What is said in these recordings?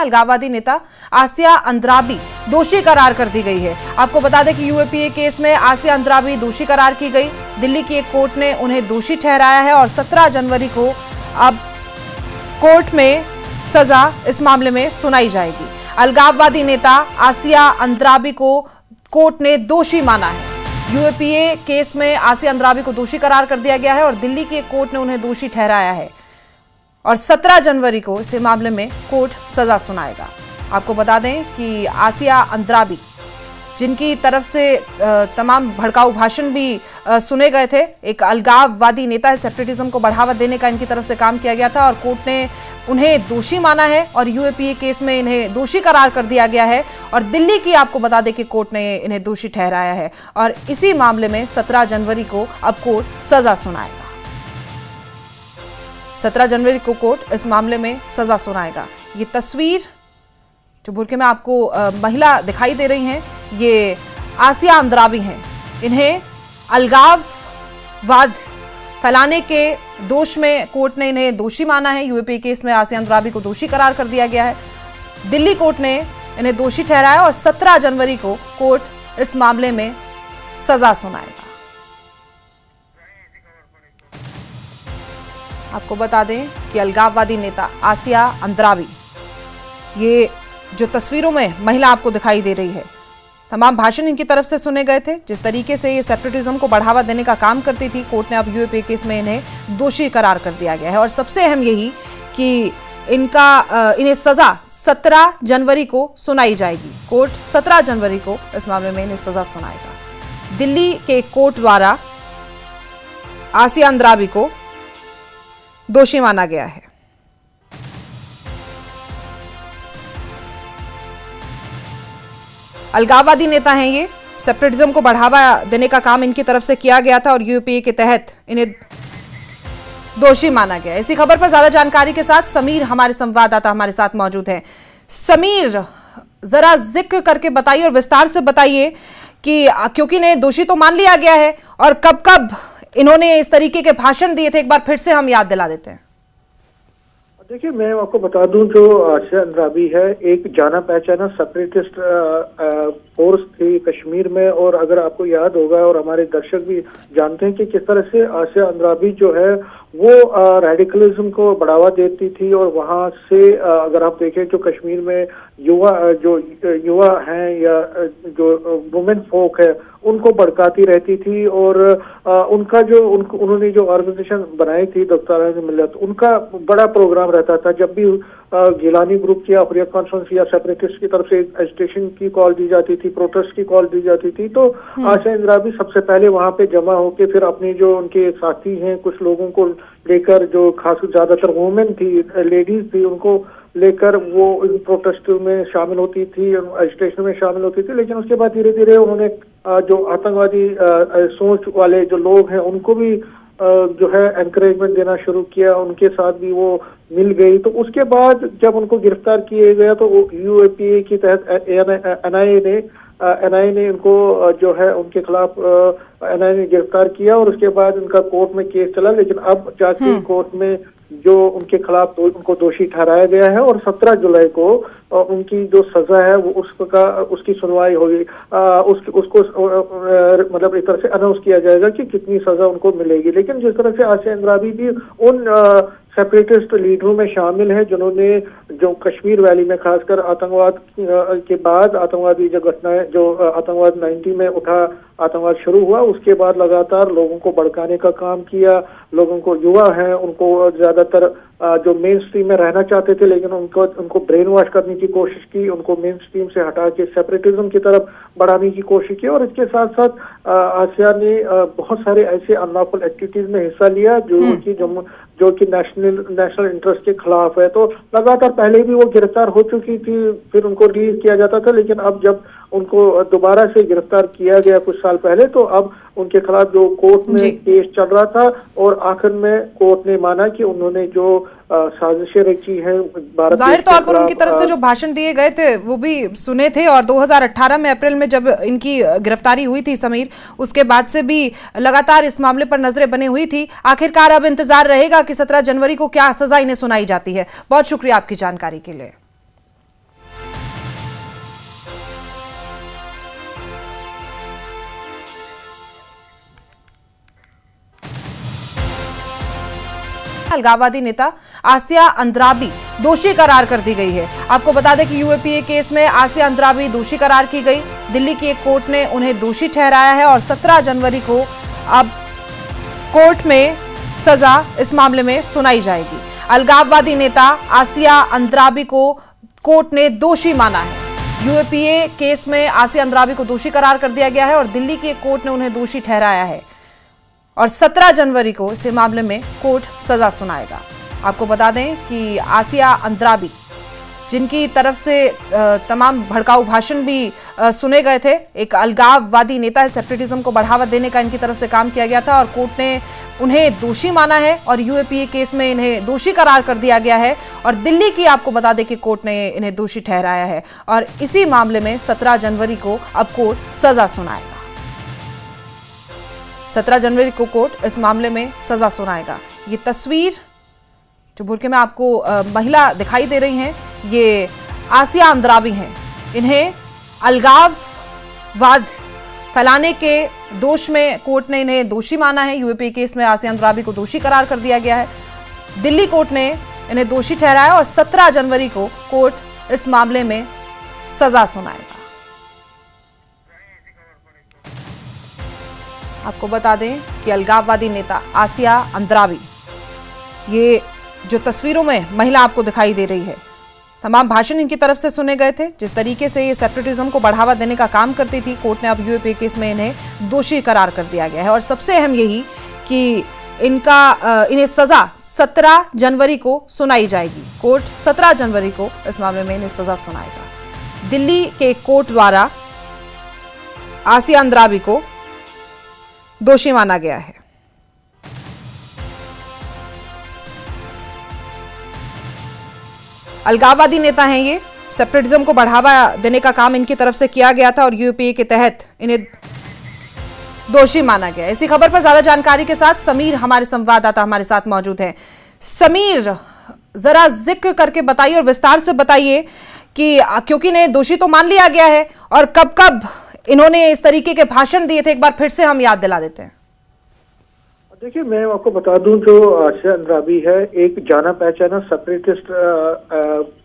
अलगाववादी नेता आसिया अंद्राबी दोषी करार कर दी गई है। आपको बता दें कि यूएपीए केस में आसिया अंद्राबी दोषी करार की गई। दिल्ली की एक कोर्ट ने उन्हें दोषी ठहराया है और 17 जनवरी को अब कोर्ट में सजा इस मामले में सुनाई जाएगी। अलगाववादी नेता आसिया अंद्राबी को कोर्ट ने दोषी माना है। यूएपीए केस में आसिया अंद्राबी को दोषी करार कर दिया गया है और दिल्ली की एक कोर्ट ने उन्हें दोषी ठहराया है और 17 जनवरी को इस मामले में कोर्ट सजा सुनाएगा। आपको बता दें कि आसिया अंद्राबी, जिनकी तरफ से तमाम भड़काऊ भाषण भी सुने गए थे, एक अलगाववादी नेता है, सेपरेटिज्म को बढ़ावा देने का इनकी तरफ से काम किया गया था और कोर्ट ने उन्हें दोषी माना है और यूएपीए केस में इन्हें दोषी करार कर दिया गया है और दिल्ली की आपको बता दें कि कोर्ट ने इन्हें दोषी ठहराया है और इसी मामले में 17 जनवरी को अब कोर्ट सजा सुनाएगा। 17 जनवरी को कोर्ट इस मामले में सजा सुनाएगा। ये तस्वीर जो बुरके में आपको महिला दिखाई दे रही हैं, ये आसिया अंद्राबी हैं। इन्हें अलगाववाद फैलाने के दोष में कोर्ट ने इन्हें दोषी माना है। यूएपीए केस में आसिया अंद्राबी को दोषी करार कर दिया गया है। दिल्ली कोर्ट ने इन्हें दोषी ठहराया और 17 जनवरी को कोर्ट इस मामले में सजा सुनाएगा। आपको बता दें कि अलगाववादी नेता आसिया अंद्राबी, ये जो तस्वीरों में महिला आपको दिखाई दे रही है, तमाम भाषण इनकी तरफ से सुने गए थे। जिस तरीके से ये सेपरेटिज्म को बढ़ावा देने का काम करती थी, कोर्ट ने अब यूएपीए केस में इन्हें दोषी करार कर दिया गया है और सबसे अहम यही कि इन्हें सजा 17 जनवरी को सुनाई जाएगी। कोर्ट 17 जनवरी को इस मामले में इन्हें सजा सुनाएगा। दिल्ली के कोर्ट द्वारा आसिया अंद्राबी को दोषी माना गया है। अलगाववादी नेता हैं ये, सेपरेटिज्म को बढ़ावा देने का काम इनकी तरफ से किया गया था और यूएपीए के तहत इन्हें दोषी माना गया। इसी खबर पर ज्यादा जानकारी के साथ समीर हमारे संवाददाता हमारे साथ मौजूद हैं। समीर, जरा जिक्र करके बताइए और विस्तार से बताइए कि क्योंकि इन्हें दोषी तो मान लिया गया है और कब कब इन्होंने इस तरीके के भाषण दिए थे, एक बार फिर से हम याद दिला देते हैं। देखिए, मैं आपको बता दूं, जो आसिया अंद्राबी है, एक जाना पहचाना सेपरेटिस्ट फोर्स थी कश्मीर में। और अगर आपको याद होगा और हमारे दर्शक भी जानते हैं कि किस तरह से आसिया अंद्राबी जो है वो रेडिकलिज्म को बढ़ावा देती थी और वहां से अगर आप देखें जो कश्मीर में युवा हैं या जो वुमेन फोक है उनको भड़काती रहती थी और उनका जो उन्होंने जो ऑर्गेनाइजेशन बनाई थी दफ्तर मिल्लत, उनका बड़ा प्रोग्राम रहता था। जब भी गिलानी ग्रुप की हुर्रियत कॉन्फ्रेंस या सेपरेटिस्ट की तरफ से एजिटेशन की कॉल दी जाती थी, प्रोटेस्ट की कॉल दी जाती थी, तो आसिया अंद्राबी सबसे पहले वहां पे जमा होके फिर अपनी जो उनके साथी हैं कुछ लोगों को लेकर, जो खास ज्यादातर वुमेन थी, लेडीज थी, उनको लेकर वो इन प्रोटेस्ट में शामिल होती थी, एजिटेशन में शामिल होती थी। लेकिन उसके बाद धीरे धीरे उन्होंने जो आतंकवादी सोच वाले जो लोग हैं उनको भी जो है एनकरेजमेंट देना शुरू किया, उनके साथ भी वो मिल गई। तो उसके बाद जब उनको गिरफ्तार किए गया तो यूएपीए के तहत एनआईए ने इनको जो है उनके खिलाफ एनआईए ने गिरफ्तार किया और उसके बाद उनका कोर्ट में केस चला। लेकिन अब जाके कोर्ट में जो उनके खिलाफ उनको दोषी ठहराया गया है और 17 जुलाई को उनकी जो सजा है वो उसकी सुनवाई होगी। उसको मतलब एक तरह से अनाउंस किया जाएगा कि कितनी सजा उनको मिलेगी। लेकिन जिस तरह से आसिया अंद्राबी भी उन सेपरेटिस्ट लीडरों में शामिल है जिन्होंने जो कश्मीर वैली में खासकर आतंकवाद के बाद आतंकवादी जो घटनाएं, जो आतंकवाद 90 में उठा आतंकवाद शुरू हुआ, उसके बाद लगातार लोगों को भड़काने का काम किया। लोगों को, युवा हैं, उनको ज्यादातर जो मेन स्ट्रीम में रहना चाहते थे लेकिन उनको ब्रेन वॉश करने की कोशिश की, उनको मेन स्ट्रीम से हटा के सेपरेटिज्म की तरफ बढ़ाने की कोशिश की। और इसके साथ साथ आसिया ने बहुत सारे ऐसे अनलॉफुल एक्टिविटीज में हिस्सा लिया जो कि नेशनल इंटरेस्ट के खिलाफ है। तो लगातार पहले भी वो गिरफ्तार हो चुकी थी, फिर उनको रिलीज किया जाता था। लेकिन अब जब उनको दोबारा से गिरफ्तार किया गया कुछ साल पहले, तो अब उनके खिलाफ जो कोर्ट में केस चल रहा था और आखिर में कोर्ट ने माना कि उन्होंने जो साजिशें रची हैं भारत, जाहिर तौर पर उनकी तरफ से जो भाषण दिए गए थे वो भी सुने थे। और 2018 में अप्रैल में जब इनकी गिरफ्तारी हुई थी समीर, उसके बाद से भी लगातार इस मामले पर नजरें बनी हुई थी। आखिरकार अब इंतजार रहेगा कि 17 जनवरी को क्या सजा इन्हें सुनाई जाती है। बहुत शुक्रिया आपकी जानकारी के लिए। अलगाववादी नेता आसिया अंद्राबी दोषी करार कर दी गई है। आपको बता दें कि यूएपीए केस में आसिया अंद्राबी दोषी करार की गई। दिल्ली की एक कोर्ट ने उन्हें दोषी ठहराया है और 17 जनवरी को अब कोर्ट में सजा इस मामले में सुनाई जाएगी। अलगाववादी नेता आसिया अंद्राबी को कोर्ट ने दोषी माना है। यूएपीए केस में आसिया अंद्राबी को दोषी करार कर दिया गया है और दिल्ली की एक कोर्ट ने उन्हें दोषी ठहराया है और 17 जनवरी को इस मामले में कोर्ट सजा सुनाएगा। आपको बता दें कि आसिया अंद्राबी, जिनकी तरफ से तमाम भड़काऊ भाषण भी सुने गए थे, एक अलगाववादी नेता है, सेपरेटिज्म को बढ़ावा देने का इनकी तरफ से काम किया गया था और कोर्ट ने उन्हें दोषी माना है और यूएपीए केस में इन्हें दोषी करार कर दिया गया है और दिल्ली की आपको बता दें कि कोर्ट ने इन्हें दोषी ठहराया है और इसी मामले में 17 जनवरी को अब कोर्ट सजा सुनाएगा। 17 जनवरी को कोर्ट इस मामले में सजा सुनाएगा। ये तस्वीर जो बुरके में आपको महिला दिखाई दे रही हैं, ये आसिया अंद्राबी हैं। इन्हें अलगाववाद फैलाने के दोष में कोर्ट ने इन्हें दोषी माना है। यूएपीए केस में आसिया अंद्राबी को दोषी करार कर दिया गया है। दिल्ली कोर्ट ने इन्हें दोषी ठहराया और 17 जनवरी को कोर्ट इस मामले में सजा सुनाएगा। आपको बता दें कि अलगाववादी नेता आसिया अंद्राबी, ये जो तस्वीरों में महिला आपको दिखाई दे रही है, तमाम भाषण इनकी तरफ से सुने गए थे। जिस तरीके से ये सेपरेटिज्म को बढ़ावा देने का काम करती थी, कोर्ट ने अब यूएपीए केस में इन्हें दोषी करार कर दिया गया है और सबसे अहम यही कि इन्हें सजा 17 जनवरी को सुनाई जाएगी। कोर्ट 17 जनवरी को इस मामले में इन्हें सजा सुनाएगा। दिल्ली के कोर्ट द्वारा आसिया अंद्राबी को दोषी माना गया है। अलगाववादी नेता हैं ये, सेपरेटिज्म को बढ़ावा देने का काम इनकी तरफ से किया गया था और यूएपीए के तहत इन्हें दोषी माना गया। इसी खबर पर ज्यादा जानकारी के साथ समीर हमारे संवाददाता हमारे साथ मौजूद हैं। समीर, जरा जिक्र करके बताइए और विस्तार से बताइए कि क्योंकि इन्हें दोषी तो मान लिया गया है और कब कब इन्होंने इस तरीके के भाषण दिए थे, एक बार फिर से हम याद दिला देते हैं। देखिए, मैं आपको बता दूं, जो आसिया अंद्राबी है एक जाना पहचाना सेपरेटिस्ट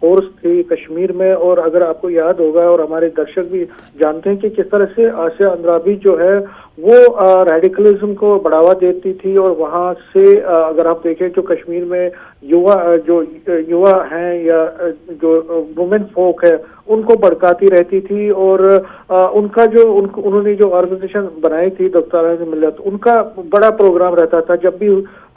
फोर्स थी कश्मीर में। और अगर आपको याद होगा और हमारे दर्शक भी जानते हैं कि किस तरह से आसिया अंद्राबी जो है वो रेडिकलिज्म को बढ़ावा देती थी और वहां से अगर आप देखें जो कश्मीर में युवा हैं या जो वुमेन फोक है उनको भड़काती रहती थी और उनका जो उन्होंने जो ऑर्गेनाइजेशन बनाई थी दफ्तर मिल्लत, उनका बड़ा प्रोग्राम रहता था। जब भी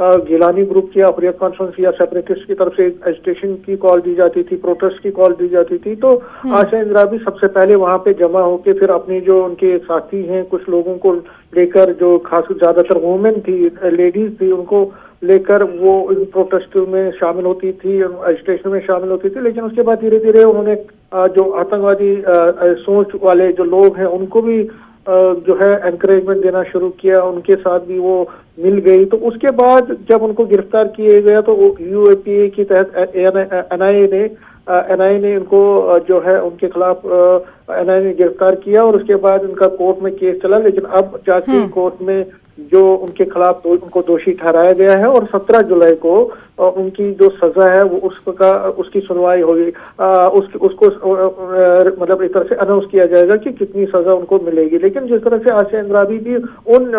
गिलानी ग्रुप की हुर्रियत कॉन्फ्रेंस या सेपरेटिस्ट की तरफ से एजिटेशन की कॉल दी जाती थी, प्रोटेस्ट की कॉल दी जाती थी, तो आसिया अंद्राबी सबसे पहले वहां पे जमा होके फिर अपनी जो उनके साथी हैं कुछ लोगों को लेकर, जो खास ज्यादातर वुमेन थी, लेडीज थी, उनको लेकर वो इन प्रोटेस्ट में शामिल होती थी, एजिटेशन में शामिल होती थी। लेकिन उसके बाद धीरे धीरे उन्होंने जो आतंकवादी सोच वाले जो लोग हैं उनको भी जो है एनकरेजमेंट देना शुरू किया, उनके साथ भी वो मिल गई। तो उसके बाद जब उनको गिरफ्तार किए गया तो यूएपीए के तहत एनआईए ने इनको जो है उनके खिलाफ एनआईए ने गिरफ्तार किया और उसके बाद उनका कोर्ट में केस चला। लेकिन अब जाके कोर्ट में जो उनके खिलाफ उनको दोषी ठहराया गया है और 17 जुलाई को उनकी जो सजा है वो उसकी सुनवाई होगी। उसको मतलब एक तरह से अनाउंस किया जाएगा कि कितनी सजा उनको मिलेगी। लेकिन जिस तरह से आसिया अंद्राबी भी उन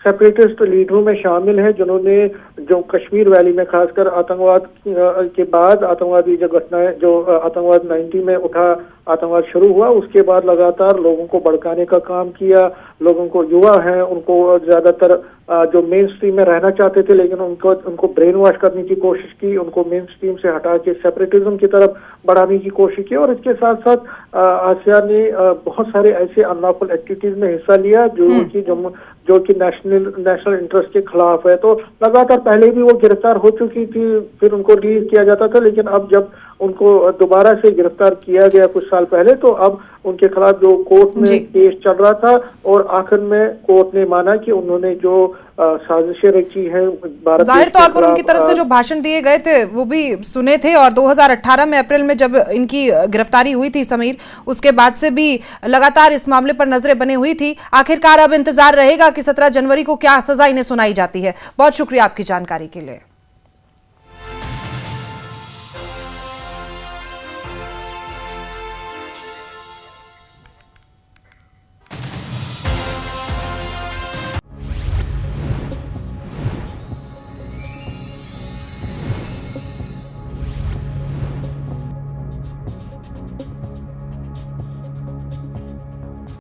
सेपरेटिस्ट लीडरों में शामिल है जिन्होंने जो कश्मीर वैली में खासकर आतंकवाद के बाद आतंकवादी जो घटनाएं जो आतंकवाद 90 में उठा आतंकवाद शुरू हुआ, उसके बाद लगातार लोगों को भड़काने का काम किया। लोगों को युवा हैं उनको ज्यादातर जो मेन स्ट्रीम में रहना चाहते थे लेकिन उनको ब्रेन वॉश करने की कोशिश की, उनको मेन स्ट्रीम से हटा के सेपरेटिज्म की तरफ बढ़ाने की कोशिश की। और इसके साथ साथ आसिया ने बहुत सारे ऐसे अनलॉफुल एक्टिविटीज में हिस्सा लिया जो कि नेशनल इंटरेस्ट के खिलाफ है। तो लगातार पहले भी वो गिरफ्तार हो चुकी थी, फिर उनको रिलीज किया जाता था। लेकिन अब जब उनको दोबारा से गिरफ्तार किया गया कुछ साल पहले, तो अब उनके खिलाफ जो कोर्ट में केस चल रहा था और आखिर में कोर्ट ने माना कि उन्होंने जो साजिशें रची हैं भारत, जाहिर तौर पर उनकी तरफ से जो भाषण दिए गए थे वो भी सुने थे। और 2018 में अप्रैल में जब इनकी गिरफ्तारी हुई थी समीर, उसके बाद से भी लगातार इस मामले पर नजरें बनी हुई थी। आखिरकार अब इंतजार रहेगा कि 17 जनवरी को क्या सजा इन्हें सुनाई जाती है। बहुत शुक्रिया आपकी जानकारी के लिए।